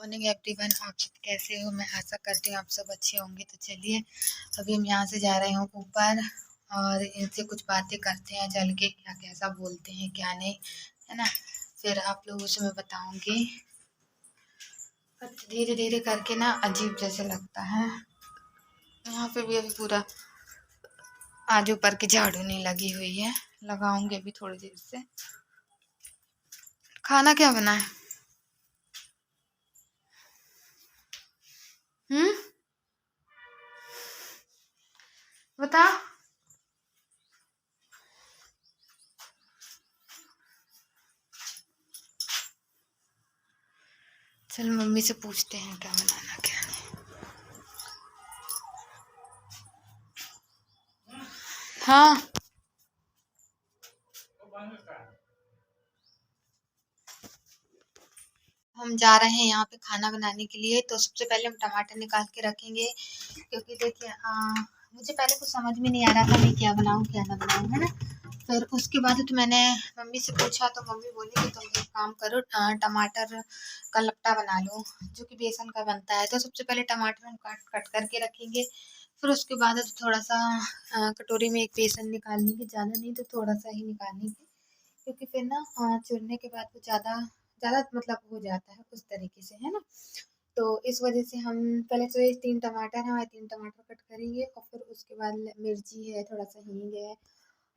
Morning everyone, आप सब कैसे हो? मैं आशा करती हूँ आप सब अच्छे होंगे। तो चलिए अभी हम यहाँ से जा रहे हैं ऊपर और इनसे कुछ बातें करते हैं चल के, क्या कैसा बोलते हैं क्या नहीं, है ना। फिर आप लोगों से मैं बताऊंगी। धीरे धीरे करके ना अजीब जैसे लगता है। यहाँ पे भी अभी पूरा आज ऊपर की झाड़ू नहीं लगी हुई है, लगाऊंगी अभी थोड़ी देर से। खाना क्या बना है? बता। चल मम्मी से पूछते हैं क्या बनाना क्या नहीं। हाँ, हम जा रहे हैं यहाँ पे खाना बनाने के लिए। तो सबसे पहले हम टमाटर निकाल के रखेंगे, क्योंकि देखिए मुझे पहले कुछ समझ में नहीं आ रहा था मैं क्या बनाऊँ क्या ना बनाऊँ, है ना। फिर उसके बाद तो मैंने मम्मी से पूछा तो मम्मी बोली कि तुम एक काम करो, टमाटर का लपटा बना लो जो कि बेसन का बनता है। तो सबसे पहले टमाटर हम काट कट करके रखेंगे। फिर उसके बाद थोड़ा सा कटोरी में एक बेसन निकाल लेंगे, ज़्यादा नहीं तो थोड़ा सा ही निकालेंगे, क्योंकि फिर ना चुरने के बाद वो ज़्यादा ज़्यादा मतलब हो जाता है उस तरीके से, है ना। तो इस वजह से हम पहले तो ये 3 टमाटर हैं, हमारे 3 टमाटर कट करेंगे और फिर उसके बाद मिर्ची है, थोड़ा सा हींग है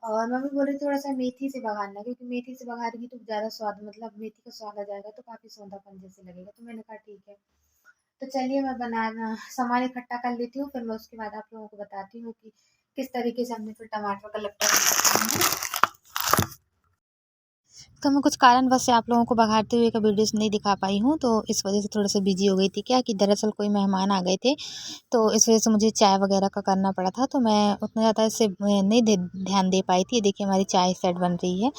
और मम्मी बोल रही थी थोड़ा सा मेथी से बघारना, क्योंकि मेथी से बघारेंगी तो ज़्यादा स्वाद, मतलब मेथी का स्वाद आ जाएगा तो काफ़ी सौंधापन जैसे लगेगा। तो मैंने कहा ठीक है। तो चलिए मैं बनाना सामान इकट्ठा कर लेती हूँ, फिर मैं उसके बाद आप लोगों को बताती हूँ कि किस तरीके से हमने फिर टमाटर का लपटा बनाना है। तो मैं कुछ कारणवश से आप लोगों को बघारते हुए का वीडियोस नहीं दिखा पाई हूँ, तो इस वजह से थोड़ा सा बिजी हो गई थी। क्या कि दरअसल कोई मेहमान आ गए थे, तो इस वजह से मुझे चाय वगैरह का करना पड़ा था, तो मैं उतना ज़्यादा इससे नहीं ध्यान दे पाई थी। देखिए हमारी चाय सेट बन रही है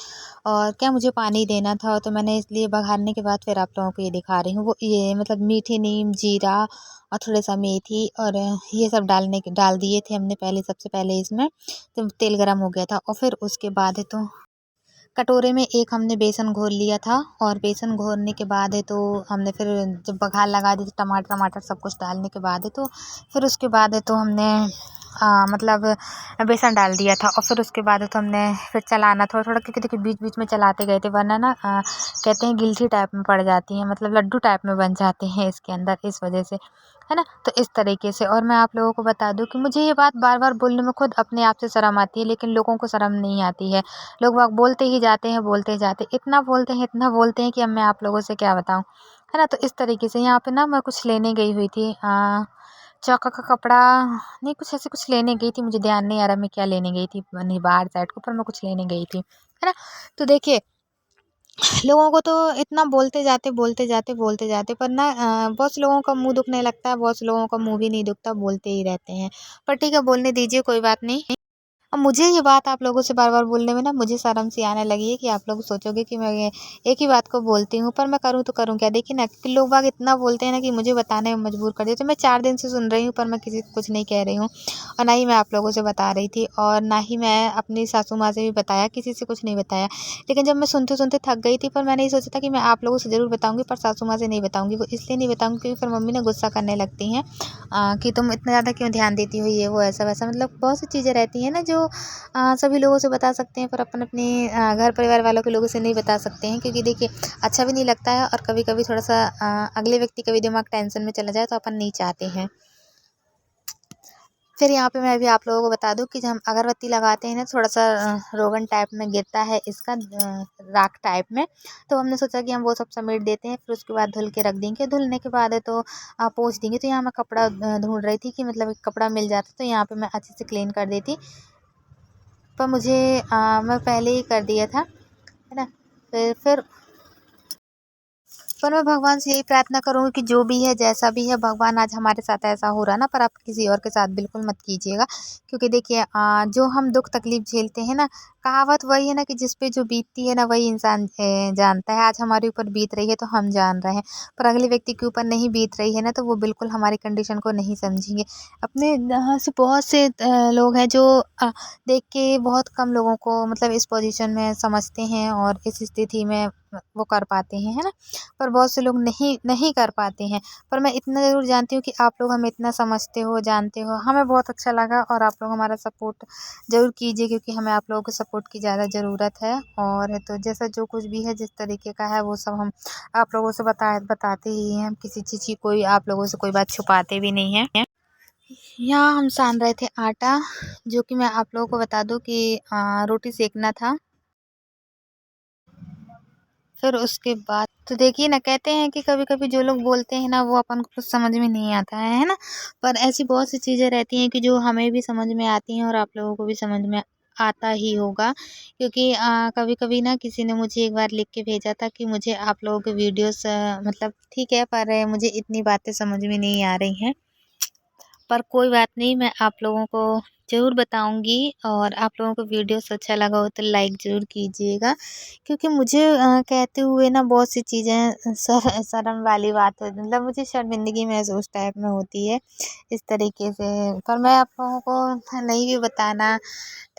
और क्या मुझे पानी देना था, तो मैंने इसलिए बघारने के बाद फिर आप लोगों को ये दिखा रही हूँ। वो ये मतलब मीठी नीम, जीरा और थोड़ा सा मेथी और ये सब डाल दिए थे हमने पहले, सबसे पहले इसमें। तो तेल गर्म हो गया था और फिर उसके बाद है तो कटोरे में एक हमने बेसन घोल लिया था और बेसन घोलने के बाद है तो हमने फिर जब बघार लगा दी टमाटर टमाटर सब कुछ डालने के बाद है तो फिर उसके बाद है तो हमने मतलब बेसन डाल दिया था और फिर उसके बाद तो हमने फिर चलाना थोड़ा थोड़ा, क्योंकि देखिए बीच बीच में चलाते गए थे, वरना ना कहते हैं गिलठी टाइप में पड़ जाती है, मतलब लड्डू टाइप में बन जाते हैं इसके अंदर, इस वजह से, है ना। तो इस तरीके से। और मैं आप लोगों को बता दूं कि मुझे ये बात बार बार बोलने में खुद अपने आप से शर्म आती है, लेकिन लोगों को शर्म नहीं आती है। लोग बाग बोलते ही जाते हैं, बोलते ही जाते हैं, इतना बोलते हैं कि अब मैं आप लोगों से क्या बताऊं, है ना। तो इस तरीके से यहाँ पे ना मैं कुछ लेने गई हुई थी, चौका का कपड़ा नहीं, कुछ ऐसे कुछ लेने गई थी, मुझे ध्यान नहीं आ रहा मैं क्या लेने गई थी, नहीं बाहर साइड को, पर मैं कुछ लेने गई थी, है ना। तो देखिए लोगों को तो इतना बोलते जाते पर ना बहुत से लोगों का मुंह दुखने लगता है, बहुत से लोगों का मुंह भी नहीं दुखता, बोलते ही रहते हैं। पर ठीक है, बोलने दीजिए, कोई बात नहीं। अब मुझे ये बात आप लोगों से बार बार बोलने में ना मुझे शर्म सी आने लगी है कि आप लोग सोचोगे कि मैं ये एक ही बात को बोलती हूँ, पर मैं करूँ तो करूँ क्या। देखिए ना कि लोग बाग इतना बोलते हैं ना कि मुझे बताने में मजबूर कर देते। तो मैं 4 दिन से सुन रही हूँ पर मैं किसी को कुछ नहीं कह रही हूँ और ना ही मैं आप लोगों से बता रही थी और ना ही मैं अपनी सासू माँ से भी बताया, किसी से कुछ नहीं बताया। लेकिन जब मैं सुनते सुनते थक गई थी, पर मैंने ये सोचा था कि मैं आप लोगों से ज़रूर बताऊँगी, पर सासू माँ से नहीं बताऊँगी। वो इसलिए नहीं बताऊँगी क्योंकि फिर मम्मी ना गुस्सा करने लगती हैं कि तुम इतना ज़्यादा क्यों ध्यान देती हो, ये वो ऐसा वैसा, मतलब बहुत सी चीज़ें रहती हैं ना जो सभी लोगों से बता सकते हैं, पर अपन अपने घर परिवार वालों के लोगों से नहीं बता सकते हैं, क्योंकि देखिए अच्छा भी नहीं लगता है और कभी कभी थोड़ा सा अगले व्यक्ति का भी दिमाग टेंशन में चला जाए तो अपन नहीं चाहते हैं। फिर यहाँ पे मैं भी आप लोगों को बता दूं कि जब हम अगरबत्ती लगाते हैं ना, थोड़ा सा रोगन टाइप में गिरता है इसका, राख टाइप में, तो हमने सोचा कि हम वो सब समेट देते हैं, फिर उसके बाद धुल के रख देंगे। धुलने के बाद है तो पोंछ देंगे। तो यहाँ मैं कपड़ा ढूंढ रही थी कि मतलब एक कपड़ा मिल जाता तो यहाँ पे मैं अच्छे से क्लीन कर देती, पर मुझे मैं पहले ही कर दिया था, है ना। फिर पर मैं भगवान से यही प्रार्थना करूँगी कि जो भी है जैसा भी है, भगवान आज हमारे साथ ऐसा हो रहा ना, पर आप किसी और के साथ बिल्कुल मत कीजिएगा, क्योंकि देखिए जो हम दुख तकलीफ झेलते हैं ना, कहावत वही है ना कि जिस पे जो बीतती है ना वही इंसान जानता है। आज हमारे ऊपर बीत रही है तो हम जान रहे हैं, पर अगले व्यक्ति के ऊपर नहीं बीत रही है ना, तो वो बिल्कुल हमारी कंडीशन को नहीं समझेंगे। अपने यहाँ से बहुत से लोग हैं जो देख के बहुत कम लोगों को मतलब इस पोजीशन में समझते हैं और इस स्थिति में वो कर पाते हैं, है ना। पर बहुत से लोग नहीं नहीं कर पाते हैं। पर मैं इतना ज़रूर जानती हूँ कि आप लोग हमें इतना समझते हो, जानते हो, हमें बहुत अच्छा लगा। और आप लोग हमारा सपोर्ट ज़रूर कीजिए, क्योंकि हमें आप लोगों के सपोर्ट की ज़्यादा ज़रूरत है। और तो जैसा जो कुछ भी है, जिस तरीके का है, वो सब हम आप लोगों से बताते ही हैं। हम किसी चीज़ की कोई आप लोगों से कोई बात छुपाते भी नहीं हैं। यहाँ हम सान रहे थे आटा, जो कि मैं आप लोगों को बता दूं कि रोटी सेकना था। फिर उसके बाद तो देखिए ना, कहते हैं कि कभी कभी जो लोग बोलते हैं ना, वो अपन को कुछ समझ में नहीं आता है ना। पर ऐसी बहुत सी चीज़ें रहती हैं कि जो हमें भी समझ में आती हैं और आप लोगों को भी समझ में आता ही होगा। क्योंकि कभी कभी ना किसी ने मुझे एक बार लिख के भेजा था कि मुझे आप लोगों के वीडियोस मतलब ठीक है, पर मुझे इतनी बातें समझ में नहीं आ रही हैं। पर कोई बात नहीं, मैं आप लोगों को ज़रूर बताऊंगी। और आप लोगों को वीडियोस अच्छा लगा हो तो लाइक ज़रूर कीजिएगा, क्योंकि मुझे कहते हुए ना बहुत सी चीज़ें शर्म वाली बात है, मतलब मुझे शर्मिंदगी महसूस टाइप में होती है इस तरीके से। पर मैं आप लोगों को नहीं भी बताना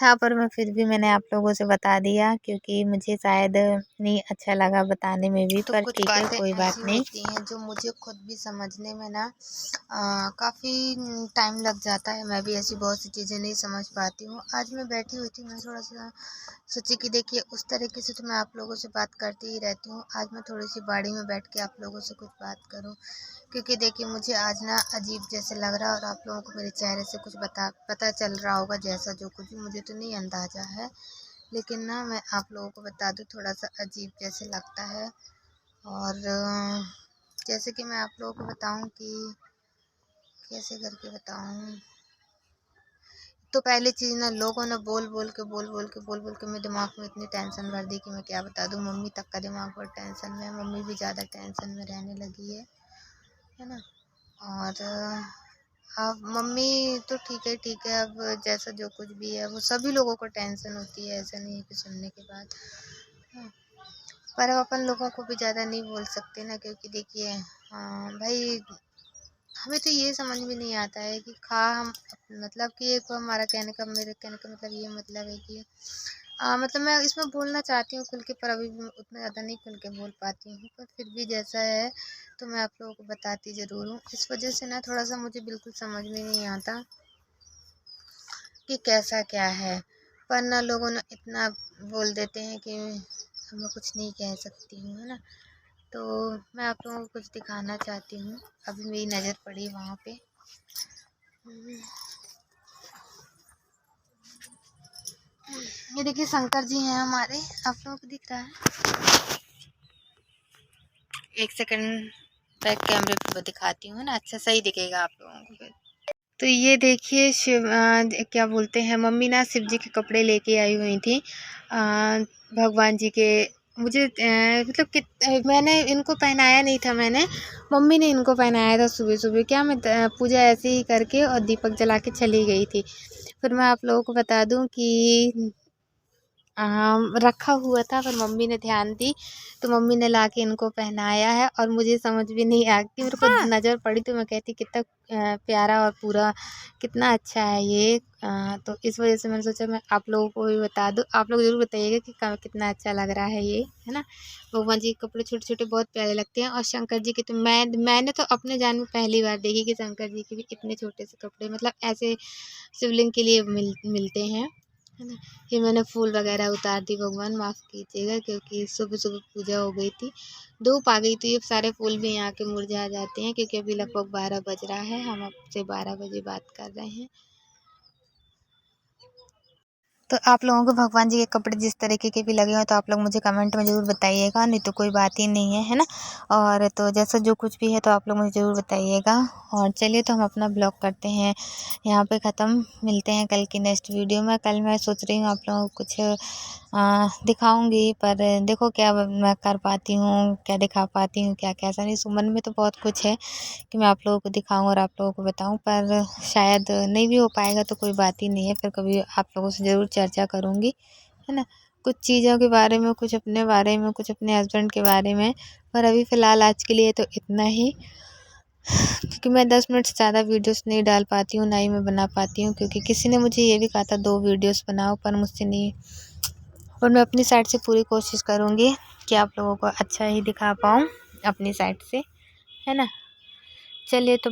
था, पर मैं फिर भी मैंने आप लोगों से बता दिया, क्योंकि मुझे शायद नहीं अच्छा लगा बताने में भी। तो पर कुछ ठीक है, कोई बात नहीं। होती हैं जो मुझे खुद भी समझने में ना काफ़ी टाइम लग जाता है। मैं भी ऐसी बहुत सी चीज़ें नहीं समझ पाती हूँ। आज मैं बैठी हुई थी, मैं थोड़ा सा सोची कि देखिए, उस तरीके से तो मैं आप लोगों से बात करती ही रहती हूँ। आज मैं थोड़ी सी बाड़ी में बैठ के आप लोगों से कुछ बात करूँ, क्योंकि देखिए मुझे आज ना अजीब जैसे लग रहा है। और आप लोगों को मेरे चेहरे से कुछ पता चल रहा होगा, जैसा जो कुछ भी, मुझे तो नहीं अंदाज़ा है, लेकिन ना मैं आप लोगों को बता दूँ, थोड़ा सा अजीब जैसे लगता है। और जैसे कि मैं आप लोगों को बताऊँ कि कैसे करके बताऊँ। तो पहली चीज़ ना, लोगों ने बोल बोल के मेरे दिमाग में इतनी टेंशन भर दी कि मैं क्या बता दूँ। मम्मी तक का दिमाग बहुत टेंशन में है, मम्मी भी ज़्यादा टेंशन में रहने लगी है ना। और अब मम्मी तो ठीक है, अब जैसा जो कुछ भी है, वो सभी लोगों को टेंशन होती है, ऐसा नहीं है कि सुनने के बाद। हाँ, पर अब अपन लोगों को भी ज़्यादा नहीं बोल सकते ना, क्योंकि देखिए भाई, हमें तो ये समझ में नहीं आता है कि हम मतलब कि एक हमारा कहने का, मेरे कहने का मतलब ये मतलब है कि मतलब मैं इसमें बोलना चाहती हूँ खुल के, पर अभी भी उतना ज़्यादा नहीं खुल के बोल पाती हूँ। पर फिर भी जैसा है तो मैं आप लोगों को बताती ज़रूर हूँ। इस वजह से ना थोड़ा सा मुझे बिल्कुल समझ में नहीं आता कि कैसा क्या है। पर ना लोगों ने इतना बोल देते हैं कि मैं कुछ नहीं कह सकती हूँ, है ना। तो मैं आप लोगों को कुछ दिखाना चाहती हूँ। अभी मेरी नज़र पड़ी वहाँ पे। ये देखिए, शंकर जी हैं हमारे, आप लोगों को दिख रहा है। एक सेकंड बैक कैमरे पे दिखाती हूँ ना, अच्छा सही दिखेगा आप लोगों को फिर। तो ये देखिए, क्या बोलते हैं, मम्मी ना शिव जी के कपड़े लेके आई हुई थी, भगवान जी के। मुझे मतलब मैंने इनको पहनाया नहीं था, मैंने मम्मी ने इनको पहनाया था सुबह सुबह। क्या मैं पूजा ऐसे ही करके और दीपक जला के चली गई थी। फिर मैं आप लोगों को बता दूं कि रखा हुआ था, पर मम्मी ने ध्यान दी तो मम्मी ने लाके इनको पहनाया है। और मुझे समझ भी नहीं आती, मेरे को नज़र पड़ी तो मैं कहती कितना प्यारा और पूरा कितना अच्छा है ये। तो इस वजह से मैंने सोचा मैं आप लोगों को भी बता दूँ। आप लोग ज़रूर बताइएगा कि कितना अच्छा लग रहा है ये, है ना। भगवान जी के कपड़े छोटे छोटे बहुत प्यारे लगते हैं। और शंकर जी के तो मैंने तो अपने जान में पहली बार देखी कि शंकर जी के भी इतने छोटे से कपड़े, मतलब ऐसे शिवलिंग के लिए मिलते हैं, है ना। ये मैंने फूल वगैरह उतार दी, भगवान माफ़ कीजिएगा, क्योंकि सुबह सुबह पूजा हो गई थी, धूप आ गई, तो ये सारे फूल भी यहाँ के मुरझा जाते हैं। क्योंकि अभी लगभग 12 बज रहा है, हम आपसे 12 बजे बात कर रहे हैं। तो आप लोगों को भगवान जी के कपड़े जिस तरीके के भी लगे हो तो आप लोग मुझे कमेंट में ज़रूर बताइएगा, नहीं तो कोई बात ही नहीं है ना। और तो जैसा जो कुछ भी है तो आप लोग मुझे ज़रूर बताइएगा। और चलिए, तो हम अपना ब्लॉग करते हैं यहाँ पे ख़त्म। मिलते हैं कल की नेक्स्ट वीडियो में। कल मैं सोच रही हूँ आप लोगों को कुछ दिखाऊंगी, पर देखो क्या मैं कर पाती हूँ, क्या दिखा पाती हूँ, क्या कैसा नहीं। सुमन में तो बहुत कुछ है कि मैं आप लोगों को दिखाऊं और आप लोगों को बताऊं, पर शायद नहीं भी हो पाएगा तो कोई बात ही नहीं है। फिर कभी आप लोगों से ज़रूर चर्चा करूँगी, है ना। कुछ चीज़ों के बारे में, कुछ अपने बारे में, कुछ अपने हस्बैंड के बारे में। पर अभी फ़िलहाल आज के लिए तो इतना ही, क्योंकि मैं 10 मिनट से ज़्यादा वीडियोस नहीं डाल पाती हूँ, ना ही मैं बना पाती हूँ। क्योंकि किसी ने मुझे ये भी कहा था 2 वीडियोस बनाओ, पर मुझसे नहीं और मैं अपनी साइड से पूरी कोशिश करूँगी कि आप लोगों को अच्छा ही दिखा पाऊँ अपनी साइड से, है ना। चलिए तो